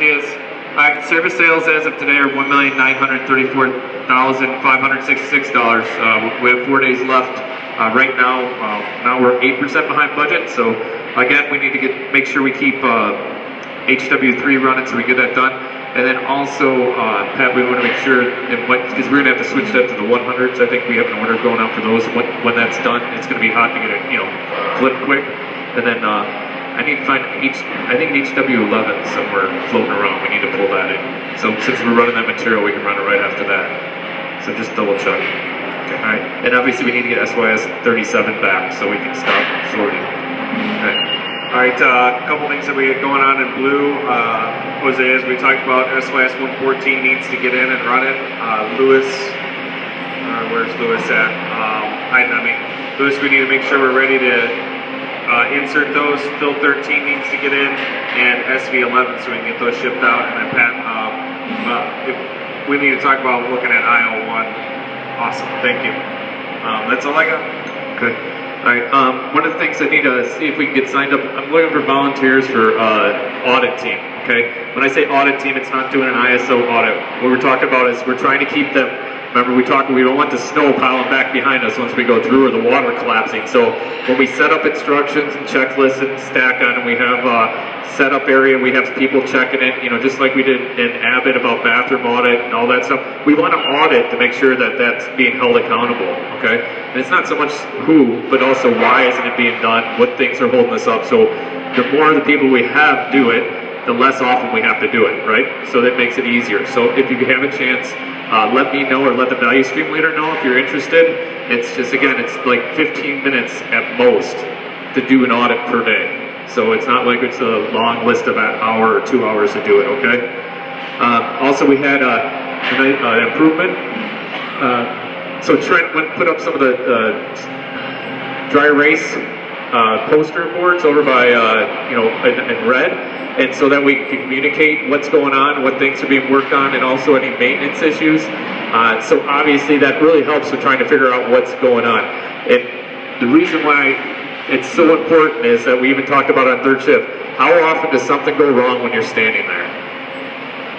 ideas. Service sales as of today are $1,934,566. We have 4 days left. Right now, now we're 8% behind budget. So again, we need to make sure we keep HW3 running so we get that done. And then also, Pat, we want to make sure, because we're going to have to switch that to the 100s. I think we have an order going out for those. When that's done, it's going to be hot to get it, flip quick. And then I need to find I think an HW11 somewhere floating around. We need to pull that in. So since we're running that material, we can run it right after that. So just double check. Okay, all right. And obviously, we need to get SYS 37 back so we can stop sorting. Okay. All right, a couple things that we had going on in blue. Jose, as we talked about, SYS 114 needs to get in and run it. Lewis, where's Lewis at? Hiding on me. Lewis, we need to make sure we're ready to insert those. Phil 13 needs to get in, and SV11 so we can get those shipped out. And then Pat, we need to talk about looking at IO1. Awesome, thank you. That's all I got. Okay. All right, one of the things I need to see if we can get signed up, I'm looking for volunteers for audit team, okay? When I say audit team, it's not doing an ISO audit. What we're talking about is we're trying to keep them, remember we don't want the snow piling back behind us once we go through or the water collapsing. So when we set up instructions and checklists and stack on, and we have setup area, we have people checking it, just like we did in Abbott about bathroom audit and all that stuff. We want to audit to make sure that that's being held accountable, okay? And it's not so much who, but also why isn't it being done, what things are holding us up. So the more the people we have do it, the less often we have to do it, right? So that makes it easier. So if you have a chance, let me know or let the value stream leader know if you're interested. It's just, again, it's like 15 minutes at most to do an audit per day. So it's not like it's a long list of an hour or 2 hours to do it, okay? Also, we had an improvement. So Trent put up some of the dry erase poster boards over by, in red, and so that we can communicate what's going on, what things are being worked on, and also any maintenance issues. So obviously that really helps with trying to figure out what's going on. And the reason why it's so important is that we even talked about on third shift. How often does something go wrong when you're standing there?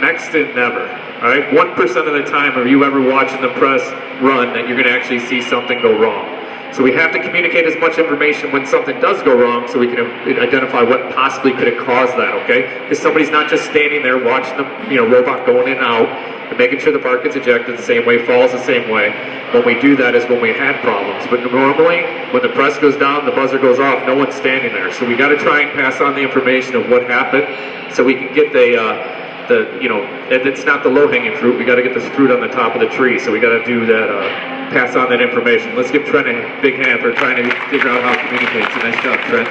Next to never. All right, 1% of the time are you ever watching the press run that you're going to actually see something go wrong. So we have to communicate as much information when something does go wrong so we can identify what possibly could have caused that, okay? Because somebody's not just standing there watching the robot going in and out and making sure the part gets ejected the same way, falls the same way. When we do that is when we had problems. But normally, when the press goes down, the buzzer goes off, no one's standing there. So we got to try and pass on the information of what happened so we can get it's not the low-hanging fruit. We got to get the fruit on the top of the tree. So we got to do that, pass on that information. Let's give Trent a big hand for trying to figure out how to communicate. So nice job, Trent.